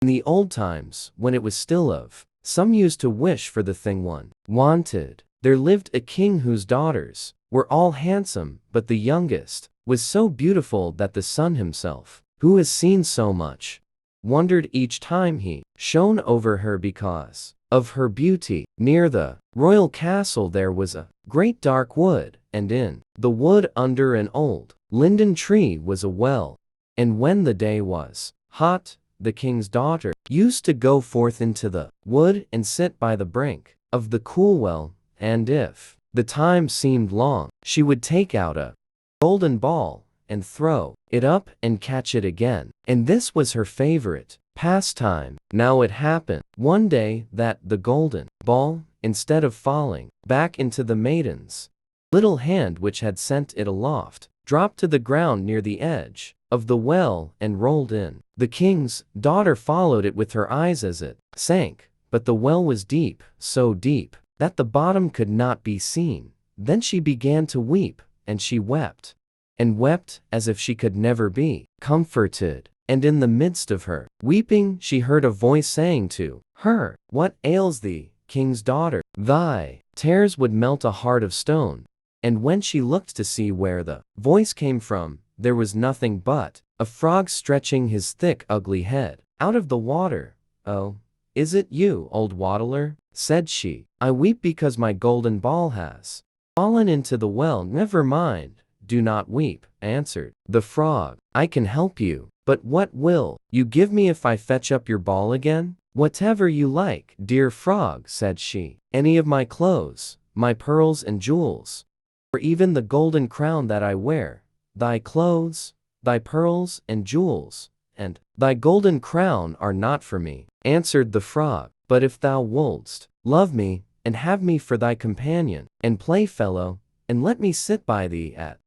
In the old times, when it was still of, some used to wish for the thing one wanted. There lived a king whose daughters were all handsome, but the youngest was so beautiful that the sun himself, who has seen so much, wondered each time he shone over her because of her beauty. Near the royal castle there was a great dark wood, and in the wood under an old linden tree was a well. And when the day was hot, the king's daughter used to go forth into the wood and sit by the brink of the cool well, and if the time seemed long, she would take out a golden ball and throw it up and catch it again. And this was her favorite pastime. Now it happened one day that the golden ball, instead of falling back into the maiden's little hand which had sent it aloft, dropped to the ground near the edge of the well and rolled in. The king's daughter followed it with her eyes as it sank, but the well was deep, so deep that the bottom could not be seen. Then she began to weep, and she wept, and wept as if she could never be comforted. And in the midst of her weeping she heard a voice saying to her, "What ails thee, king's daughter? Thy tears would melt a heart of stone." And when she looked to see where the voice came from, there was nothing but a frog stretching his thick ugly head out of the water. "Oh, is it you, old waddler?" said she. "I weep because my golden ball has fallen into the well." "Never mind, do not weep," answered the frog. "I can help you. But what will you give me if I fetch up your ball again?" "Whatever you like, dear frog," said she. "Any of my clothes, my pearls and jewels, or even the golden crown that I wear." "Thy clothes, thy pearls and jewels, and thy golden crown are not for me," answered the frog. "But if thou wouldst love me, and have me for thy companion and playfellow, and let me sit by thee at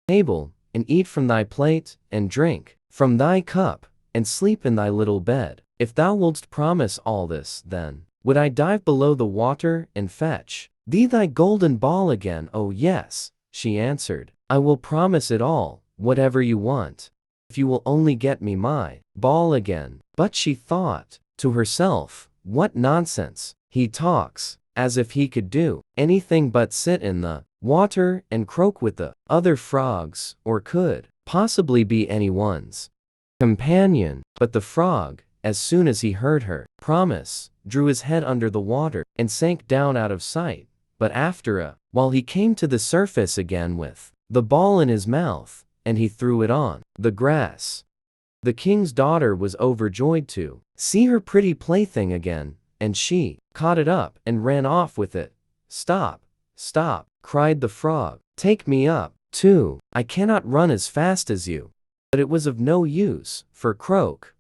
table, and eat from thy plate, and drink from thy cup, and sleep in thy little bed, if thou wouldst promise all this, then would I dive below the water and fetch thee thy golden ball again." "Oh yes," she answered, "I will promise it all, whatever you want, if you will only get me my ball again." But she thought to herself, "What nonsense! He talks as if he could do anything but sit in the water and croak with the other frogs, or could possibly be anyone's companion." But the frog, as soon as he heard her promise, drew his head under the water and sank down out of sight. But after a while he came to the surface again with the ball in his mouth, and he threw it on the grass. The king's daughter was overjoyed to see her pretty plaything again, and she caught it up and ran off with it. "Stop, stop," cried the frog. "Take me up, too. I cannot run as fast as you." But it was of no use, for croak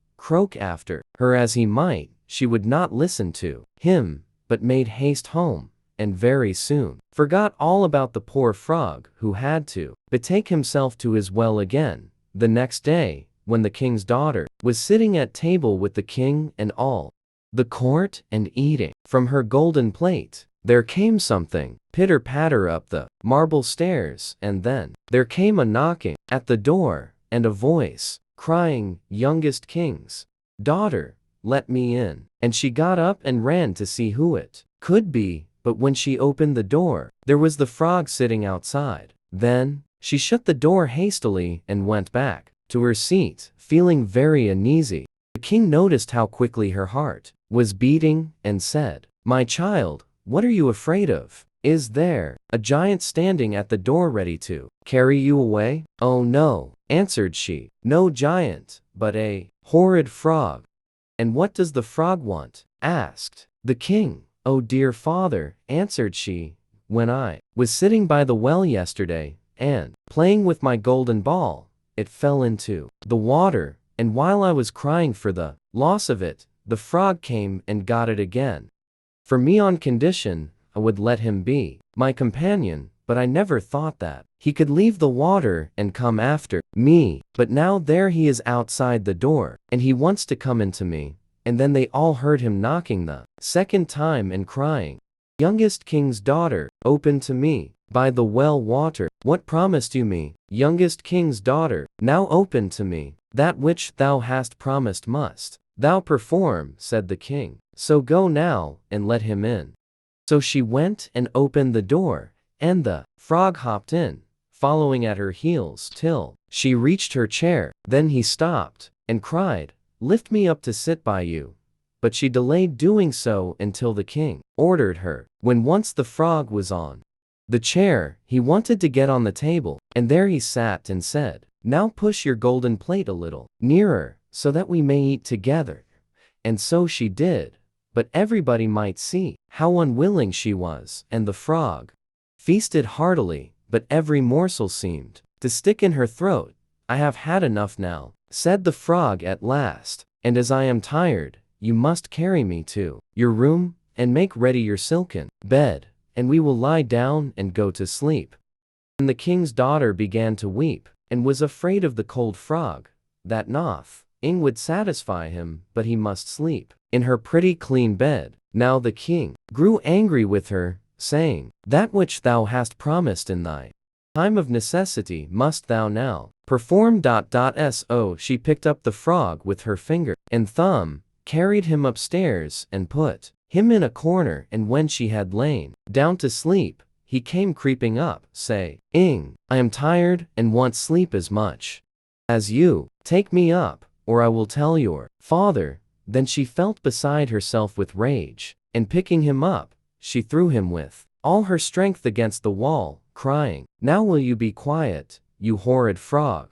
after her as he might, she would not listen to him, but made haste home, and very soon forgot all about the poor frog, who had to betake himself to his well again. The next day, when the king's daughter was sitting at table with the king and all the court, and eating from her golden plate, there came something pitter-patter up the marble stairs, and then there came a knocking at the door, and a voice crying, "Youngest king's daughter, let me in." And she got up and ran to see who it could be, but when she opened the door, there was the frog sitting outside. Then she shut the door hastily and went back to her seat, feeling very uneasy. The king noticed how quickly her heart was beating, and said, "My child, what are you afraid of? Is there a giant standing at the door ready to carry you away?" "Oh no," answered she, "no giant, but a horrid frog." "And what does the frog want?" asked the king. "Oh dear father," answered she, "when I was sitting by the well yesterday, and playing with my golden ball, it fell into the water, and while I was crying for the loss of it, the frog came and got it again for me on condition I would let him be my companion, but I never thought that he could leave the water and come after me. But now there he is outside the door, and he wants to come into me." And then they all heard him knocking the second time and crying, "Youngest king's daughter, open to me by the well water. What promised you me, youngest king's daughter? Now open to me that which thou hast promised." Must "Thou perform," said the king. "So go now, and let him in." So she went and opened the door, and the frog hopped in, following at her heels till she reached her chair. Then he stopped, and cried, "Lift me up to sit by you." But she delayed doing so until the king ordered her. When once the frog was on the chair, he wanted to get on the table, and there he sat and said, "Now push your golden plate a little nearer, so that we may eat together." And so she did, but everybody might see how unwilling she was, and the frog feasted heartily, but every morsel seemed to stick in her throat. "I have had enough now," said the frog at last, "and as I am tired, you must carry me to your room, and make ready your silken bed, and we will lie down and go to sleep." And the king's daughter began to weep, and was afraid of the cold frog, that nothing would satisfy him, but he must sleep in her pretty clean bed. Now the king grew angry with her, saying, "That which thou hast promised in thy time of necessity must thou now perform. So she picked up the frog with her finger and thumb, carried him upstairs, and put him in a corner, and when she had lain down to sleep, he came creeping up, saying, "I am tired, and want sleep as much as you. Take me up, or I will tell your father." Then she felt beside herself with rage, and picking him up, she threw him with all her strength against the wall, crying, "Now will you be quiet, you horrid frog?"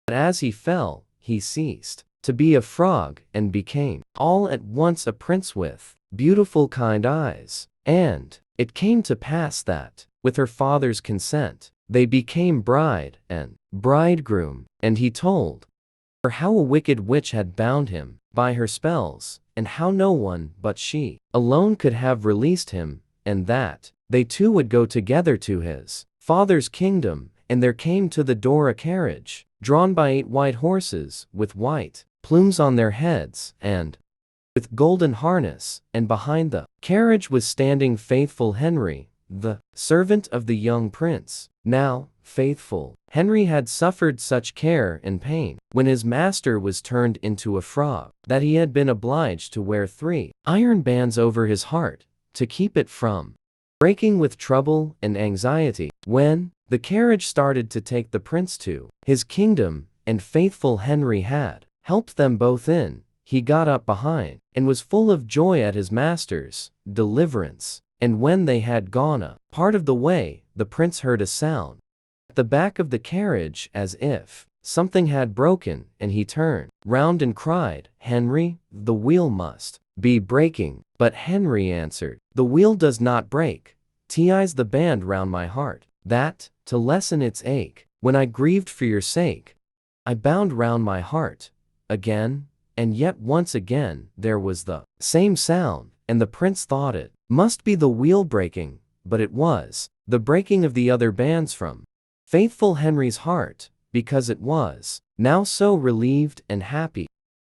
But as he fell, he ceased to be a frog, and became all at once a prince with beautiful kind eyes. And it came to pass that, with her father's consent, they became bride and bridegroom, and he told her how a wicked witch had bound him by her spells, and how no one but she alone could have released him, and that they two would go together to his father's kingdom. And there came to the door a carriage, drawn by 8 white horses, with white plumes on their heads, and with golden harness, and behind the carriage was standing faithful Henry, the servant of the young prince. Now, faithful Henry had suffered such care and pain when his master was turned into a frog, that he had been obliged to wear 3 iron bands over his heart, to keep it from breaking with trouble and anxiety. When the carriage started to take the prince to his kingdom, and faithful Henry had helped them both in, he got up behind, and was full of joy at his master's deliverance. And when they had gone a part of the way, the prince heard a sound at the back of the carriage, as if something had broken, and he turned round and cried, "Henry, the wheel must be breaking." But Henry answered, "The wheel does not break. 'Tis the band round my heart, that, to lessen its ache, when I grieved for your sake, I bound round my heart." Again, and yet once again, there was the same sound, and the prince thought it must be the wheel breaking, but it was the breaking of the other bands from faithful Henry's heart, because it was now so relieved and happy.